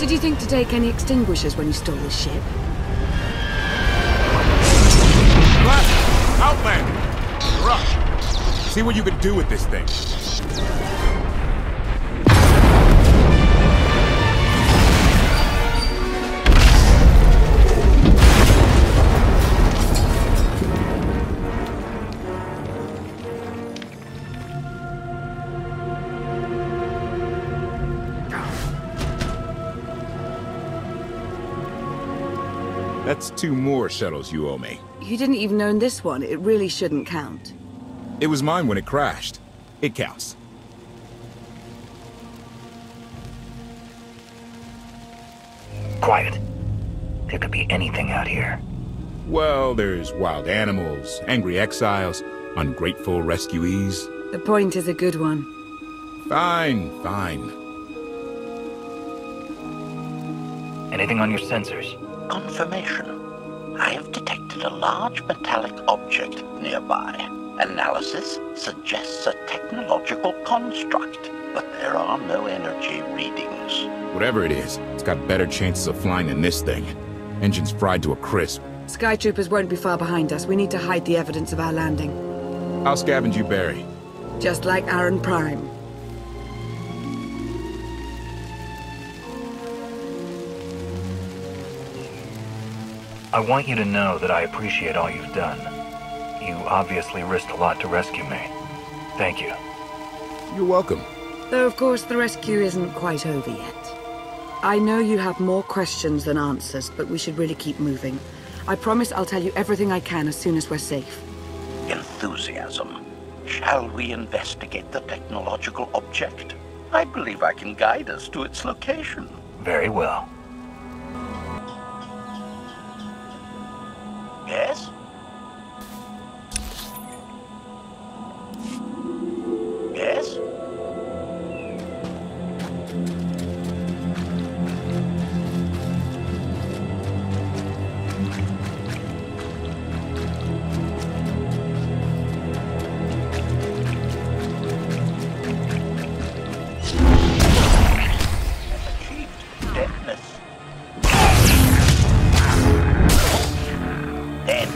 Did you think to take any extinguishers when you stole this ship? Blast! Outlander! Rush! See what you can do with this thing. That's 2 more shuttles you owe me. You didn't even own this one. It really shouldn't count. It was mine when it crashed. It counts. Quiet. There could be anything out here. Well, there's wild animals, angry exiles, ungrateful rescuees. The point is a good one. Fine, fine. Anything on your sensors? Confirmation. I have detected a large metallic object nearby. Analysis suggests a technological construct, but there are no energy readings. Whatever it is, it's got better chances of flying than this thing. Engine's fried to a crisp. Sky Troopers won't be far behind us. We need to hide the evidence of our landing. I'll scavenge you, Barry. Just like Aaron Prime. I want you to know that I appreciate all you've done. You obviously risked a lot to rescue me. Thank you. You're welcome. Though, of course, the rescue isn't quite over yet. I know you have more questions than answers, but we should really keep moving. I promise I'll tell you everything I can as soon as we're safe. Enthusiasm. Shall we investigate the technological object? I believe I can guide us to its location. Very well. Yes? Yes? Achieved deadness. Dead.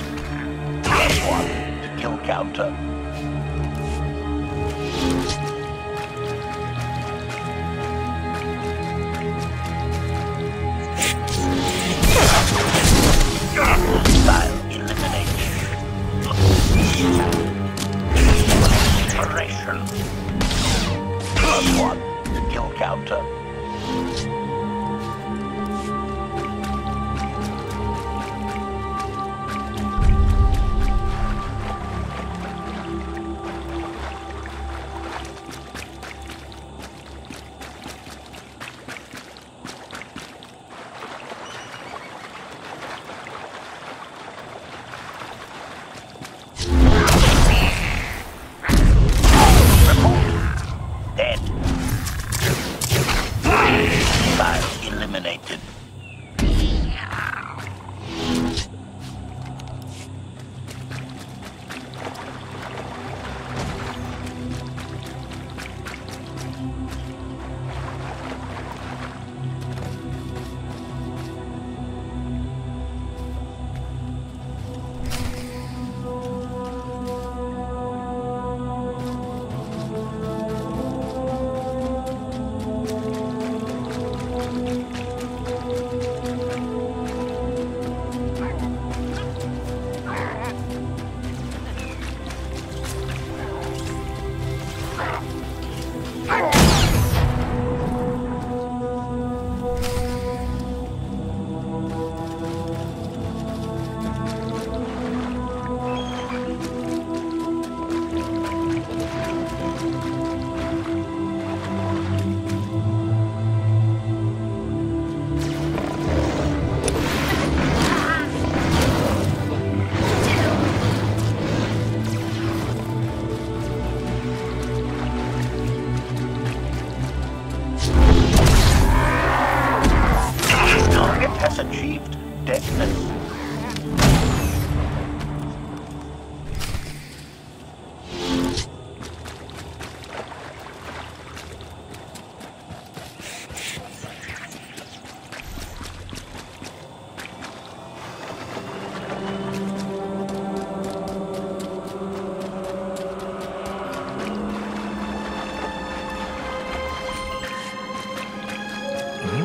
+1 to kill counter. Style eliminated. Operation. +1 to kill counter. Dead.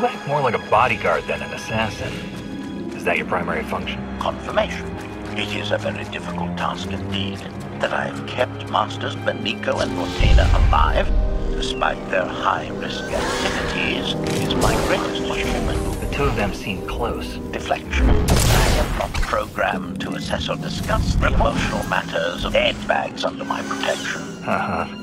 You act more like a bodyguard than an assassin. Is that your primary function? Confirmation. It is a very difficult task indeed. That I have kept Masters Beniko and Mortena alive, despite their high-risk activities, is my greatest achievement. The two of them seem close. Deflection. I am not programmed to assess or discuss the emotional matters of dead bags under my protection. Uh-huh.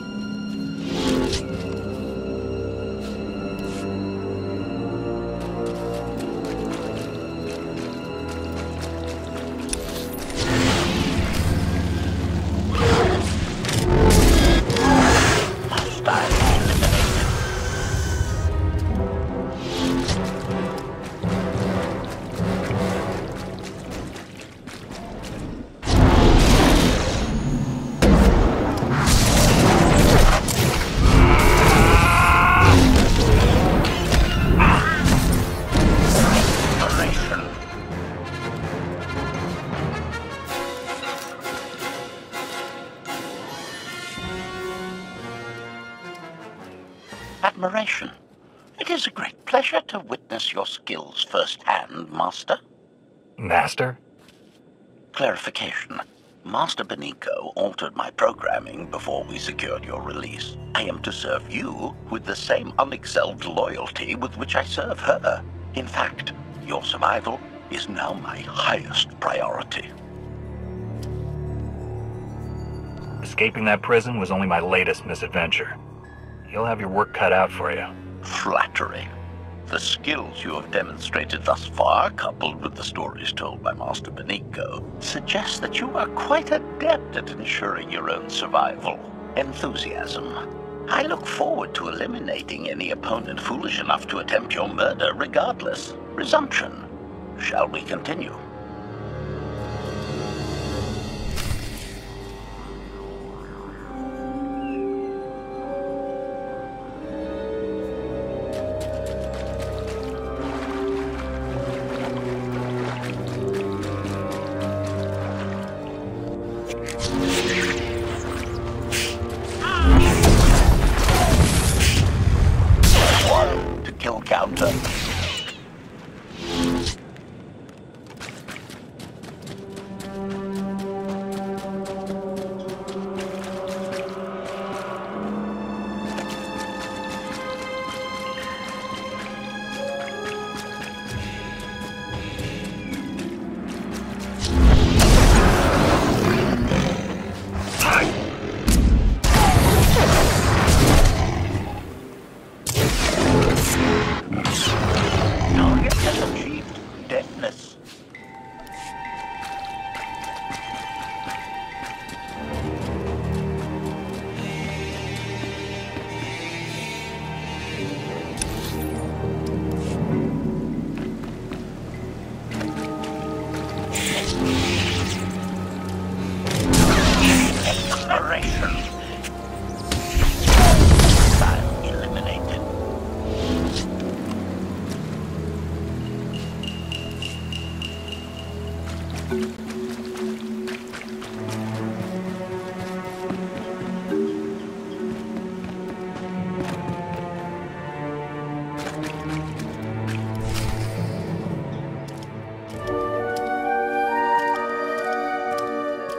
Admiration. It is a great pleasure to witness your skills firsthand, Master. Master? Clarification. Master Beniko altered my programming before we secured your release. I am to serve you with the same unexcelled loyalty with which I serve her. In fact, your survival is now my highest priority. Escaping that prison was only my latest misadventure. You'll have your work cut out for you. Flattery. The skills you have demonstrated thus far, coupled with the stories told by Master Beniko, suggest that you are quite adept at ensuring your own survival. Enthusiasm. I look forward to eliminating any opponent foolish enough to attempt your murder regardless. Resumption. Shall we continue? Counter.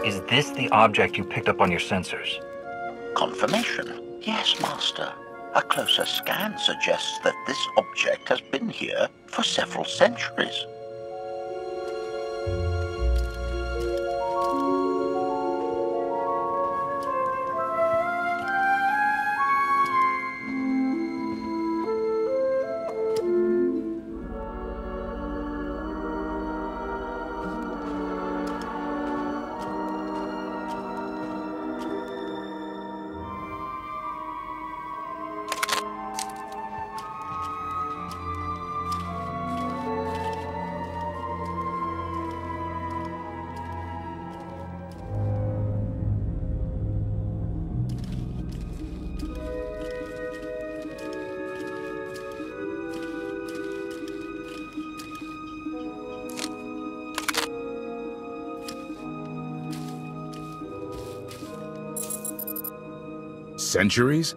Is this the object you picked up on your sensors? Confirmation. Yes, Master. A closer scan suggests that this object has been here for several centuries. Centuries?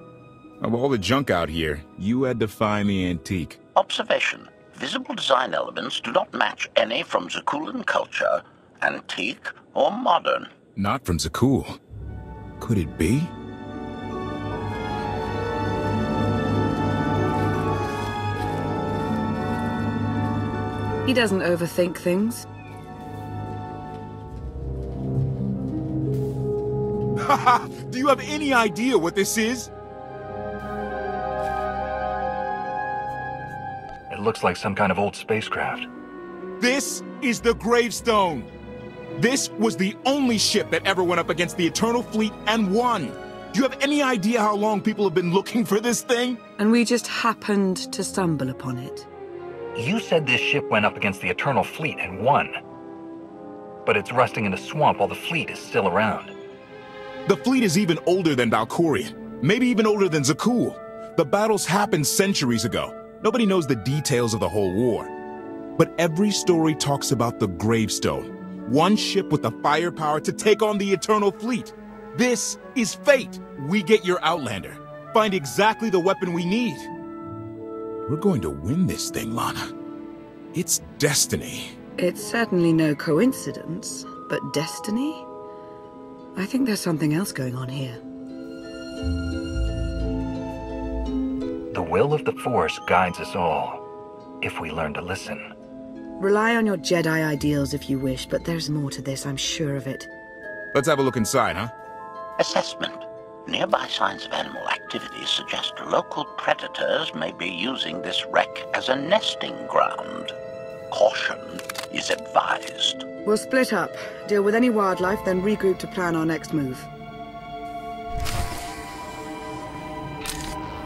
Of all the junk out here, you had to find the antique. Observation. Visible design elements do not match any from Zakuulan culture, antique or modern. Not from Zakuul. Could it be? He doesn't overthink things. Haha! Do you have any idea what this is? It looks like some kind of old spacecraft. This is the Gravestone! This was the only ship that ever went up against the Eternal Fleet and won! Do you have any idea how long people have been looking for this thing? And we just happened to stumble upon it. You said this ship went up against the Eternal Fleet and won. But it's rusting in a swamp while the fleet is still around. The fleet is even older than Valkorion. Maybe even older than Zakuul. The battles happened centuries ago. Nobody knows the details of the whole war. But every story talks about the Gravestone. One ship with the firepower to take on the Eternal Fleet. This is fate. We get your Outlander. Find exactly the weapon we need. We're going to win this thing, Lana. It's destiny. It's certainly no coincidence, but destiny? I think there's something else going on here. The will of the Force guides us all, if we learn to listen. Rely on your Jedi ideals if you wish, but there's more to this, I'm sure of it. Let's have a look inside, huh? Assessment. Nearby signs of animal activity suggest local predators may be using this wreck as a nesting ground. Caution is advised. We'll split up, deal with any wildlife, then regroup to plan our next move.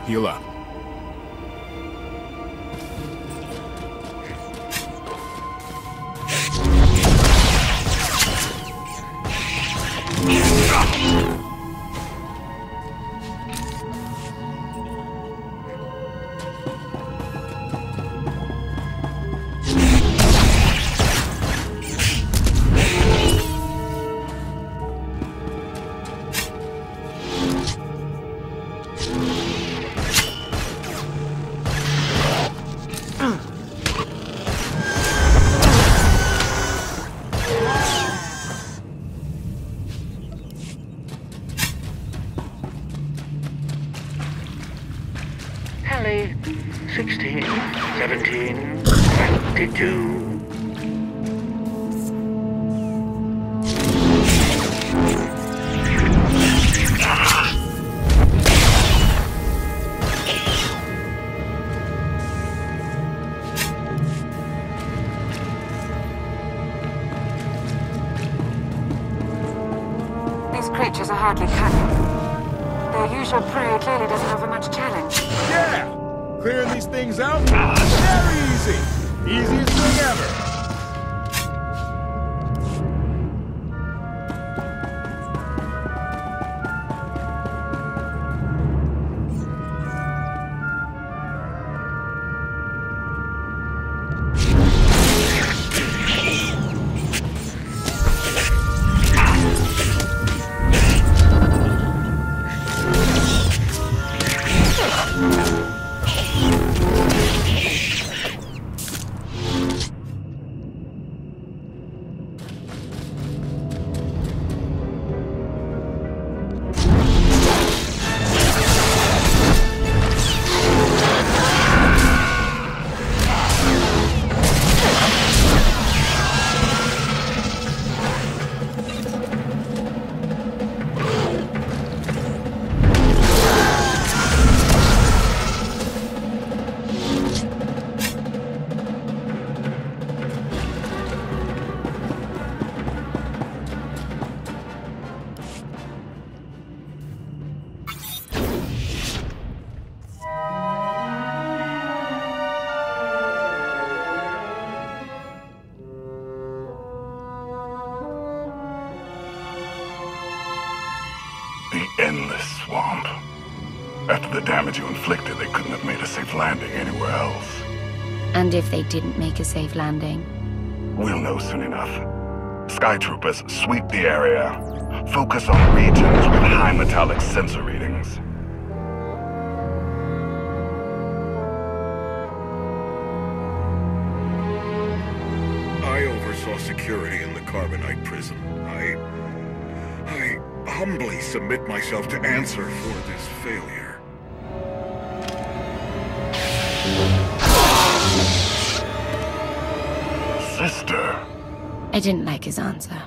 Heal up. Tally 16, 17, 22. These creatures are hardly cunning. Their usual prey clearly doesn't offer much challenge. Yeah! Clearing these things out? Very easy! Easiest thing ever! Endless swamp. After the damage you inflicted, they couldn't have made a safe landing anywhere else. And if they didn't make a safe landing? We'll know soon enough. Sky Troopers, sweep the area. Focus on regions with high metallic sensor readings. security in the carbonite prison. I humbly submit myself to answer for this failure. Sister. I didn't like his answer.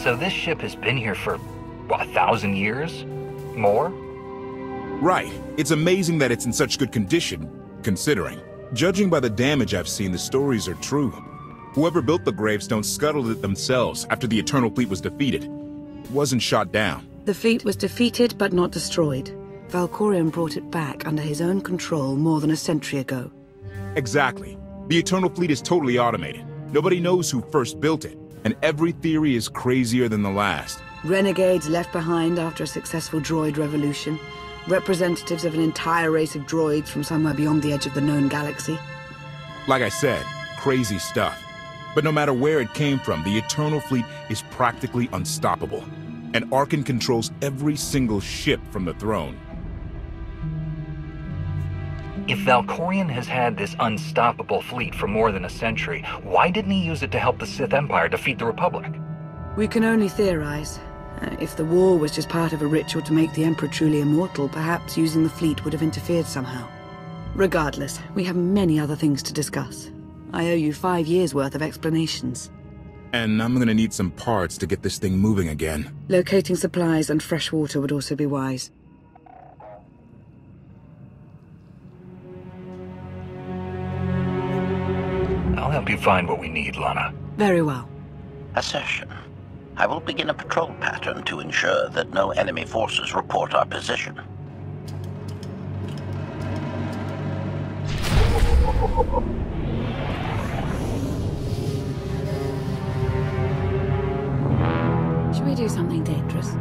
So this ship has been here for, what, 1,000 years? More? Right. It's amazing that it's in such good condition, considering. Judging by the damage I've seen, the stories are true. Whoever built the Gravestone scuttled it themselves after the Eternal Fleet was defeated. It wasn't shot down. The fleet was defeated but not destroyed. Valkorion brought it back under his own control more than a century ago. Exactly. The Eternal Fleet is totally automated. Nobody knows who first built it, and every theory is crazier than the last. Renegades left behind after a successful droid revolution. Representatives of an entire race of droids from somewhere beyond the edge of the known galaxy. Like I said, crazy stuff. But no matter where it came from, the Eternal Fleet is practically unstoppable. And Arkan controls every single ship from the throne. If Valkorion has had this unstoppable fleet for more than a century, why didn't he use it to help the Sith Empire defeat the Republic? We can only theorize. If the war was just part of a ritual to make the Emperor truly immortal, perhaps using the fleet would have interfered somehow. Regardless, we have many other things to discuss. I owe you 5 years' worth of explanations. And I'm gonna need some parts to get this thing moving again. Locating supplies and fresh water would also be wise. I'll help you find what we need, Lana. Very well. Assertion. I will begin a patrol pattern to ensure that no enemy forces report our position. Should we do something dangerous?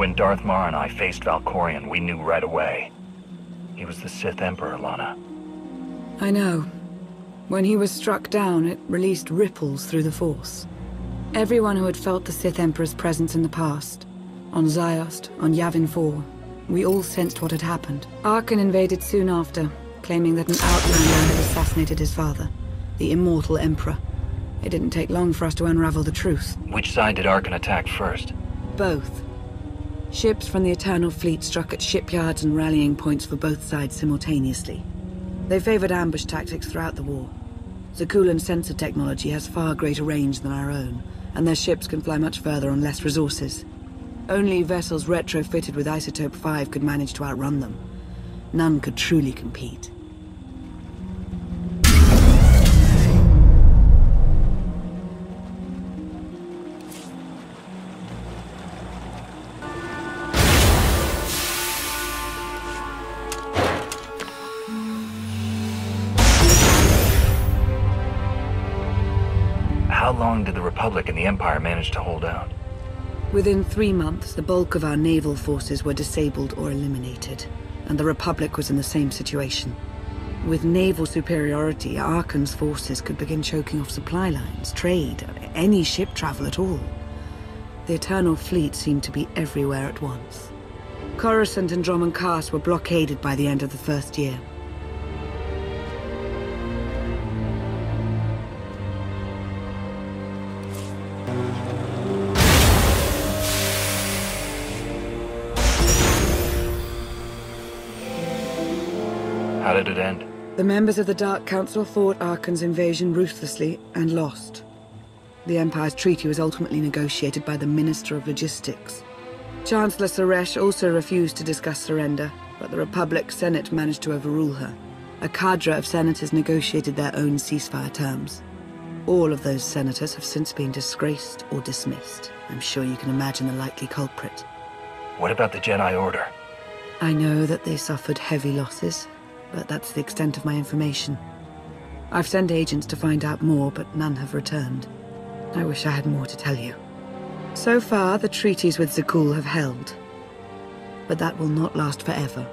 When Darth Mar and I faced Valkorion, we knew right away. He was the Sith Emperor, Lana. I know. When he was struck down, it released ripples through the Force. Everyone who had felt the Sith Emperor's presence in the past, on Ziost, on Yavin 4, we all sensed what had happened. Arkan invaded soon after, claiming that an outlander had assassinated his father, the immortal Emperor. It didn't take long for us to unravel the truth. Which side did Arkan attack first? Both. Ships from the Eternal Fleet struck at shipyards and rallying points for both sides simultaneously. They favored ambush tactics throughout the war. Zakuulan sensor technology has far greater range than our own, and their ships can fly much further on less resources. Only vessels retrofitted with Isotope 5 could manage to outrun them. None could truly compete. How long did the Republic and the Empire manage to hold out? Within 3 months, the bulk of our naval forces were disabled or eliminated, and the Republic was in the same situation. With naval superiority, Arkan's forces could begin choking off supply lines, trade, any ship travel at all. The Eternal Fleet seemed to be everywhere at once. Coruscant and Dromund Kaas were blockaded by the end of the first year. How did it end? The members of the Dark Council fought Arkan's invasion ruthlessly and lost. The Empire's treaty was ultimately negotiated by the Minister of Logistics. Chancellor Suresh also refused to discuss surrender, but the Republic Senate managed to overrule her. A cadre of senators negotiated their own ceasefire terms. All of those senators have since been disgraced or dismissed. I'm sure you can imagine the likely culprit. What about the Jedi Order? I know that they suffered heavy losses, but that's the extent of my information. I've sent agents to find out more, but none have returned. I wish I had more to tell you. So far, the treaties with Zakuul have held, but that will not last forever.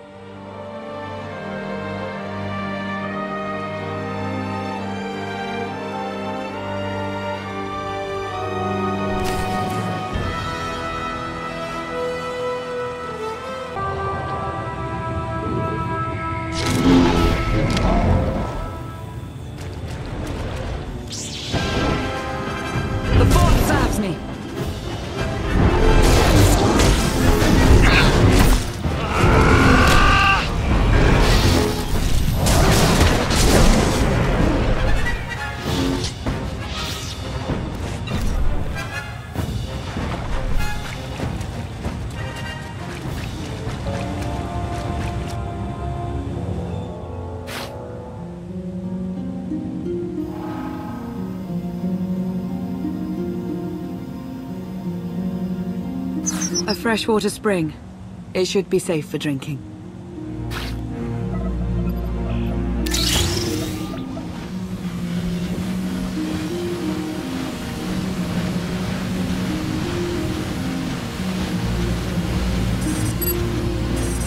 A freshwater spring. It should be safe for drinking.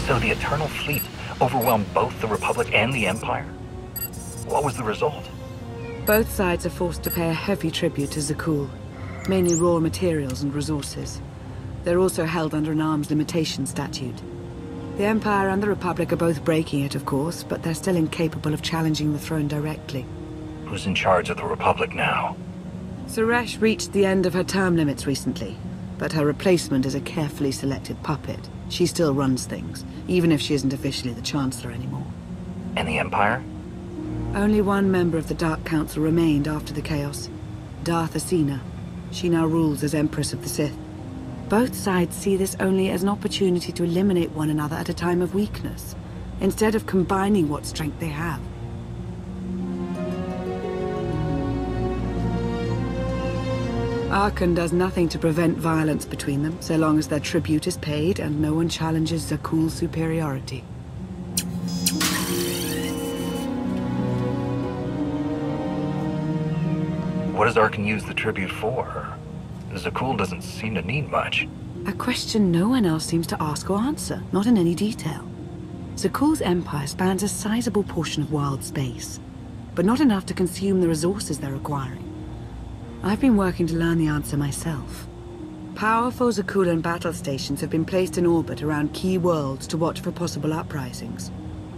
So the Eternal Fleet overwhelmed both the Republic and the Empire? What was the result? Both sides are forced to pay a heavy tribute to Zakuul, mainly raw materials and resources. They're also held under an arms limitation statute. The Empire and the Republic are both breaking it, of course, but they're still incapable of challenging the throne directly. Who's in charge of the Republic now? Suresh reached the end of her term limits recently, but her replacement is a carefully selected puppet. She still runs things, even if she isn't officially the Chancellor anymore. And the Empire? Only one member of the Dark Council remained after the chaos. Darth Asina. She now rules as Empress of the Sith. Both sides see this only as an opportunity to eliminate one another at a time of weakness, instead of combining what strength they have. Arkan does nothing to prevent violence between them, so long as their tribute is paid and no one challenges Zakuul's superiority. What does Arkan use the tribute for? Zakuul doesn't seem to need much. A question no one else seems to ask or answer, not in any detail. Zakuul's empire spans a sizable portion of wild space, but not enough to consume the resources they're acquiring. I've been working to learn the answer myself. Powerful Zakuulan battle stations have been placed in orbit around key worlds to watch for possible uprisings,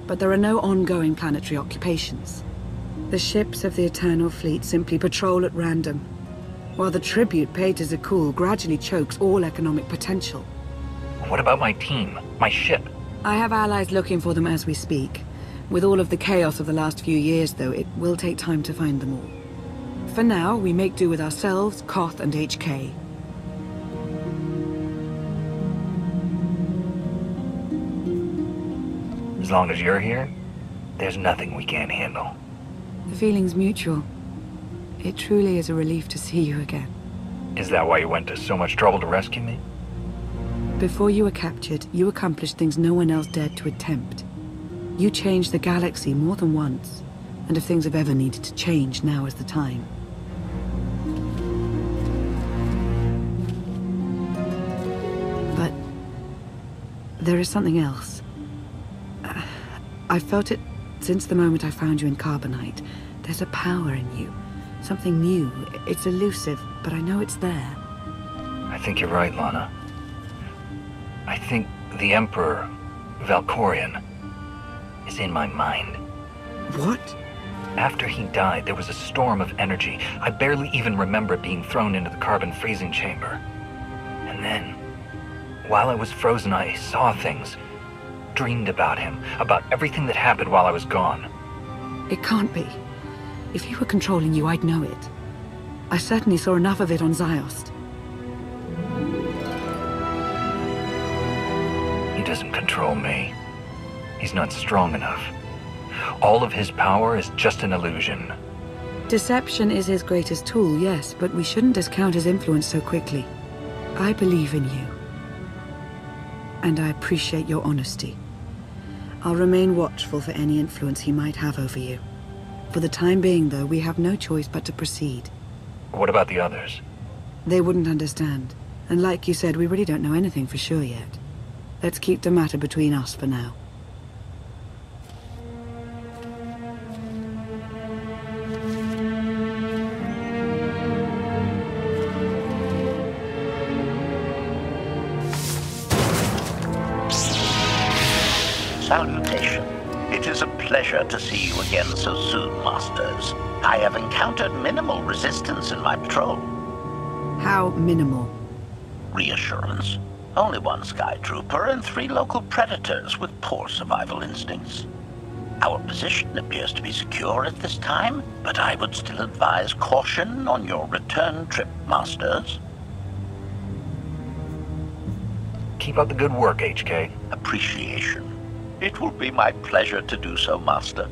but there are no ongoing planetary occupations. The ships of the Eternal Fleet simply patrol at random, while the tribute paid to Zakuul gradually chokes all economic potential. What about my team? My ship? I have allies looking for them as we speak. With all of the chaos of the last few years, though, it will take time to find them all. For now, we make do with ourselves, KOTFE, and HK. As long as you're here, there's nothing we can't handle. The feeling's mutual. It truly is a relief to see you again. Is that why you went to so much trouble to rescue me? Before you were captured, you accomplished things no one else dared to attempt. You changed the galaxy more than once, and if things have ever needed to change, now is the time. But there is something else. I've felt it since the moment I found you in Carbonite. There's a power in you. Something new. It's elusive, but I know it's there. I think you're right, Lana. I think the Emperor, Valkorion, is in my mind. What? After he died, there was a storm of energy. I barely even remember being thrown into the carbon freezing chamber. And then, while I was frozen, I saw things. Dreamed about him, about everything that happened while I was gone. It can't be. If he were controlling you, I'd know it. I certainly saw enough of it on Ziost. He doesn't control me. He's not strong enough. All of his power is just an illusion. Deception is his greatest tool, yes, but we shouldn't discount his influence so quickly. I believe in you. And I appreciate your honesty. I'll remain watchful for any influence he might have over you. For the time being, though, we have no choice but to proceed. What about the others? They wouldn't understand. And like you said, we really don't know anything for sure yet. Let's keep the matter between us for now. Salutation. It is a pleasure to see you again so soon, Masters. I have encountered minimal resistance in my patrol. How minimal? Reassurance. Only one Sky Trooper and 3 local predators with poor survival instincts. Our position appears to be secure at this time, but I would still advise caution on your return trip, Masters. Keep up the good work, HK. Appreciation. It will be my pleasure to do so, Master.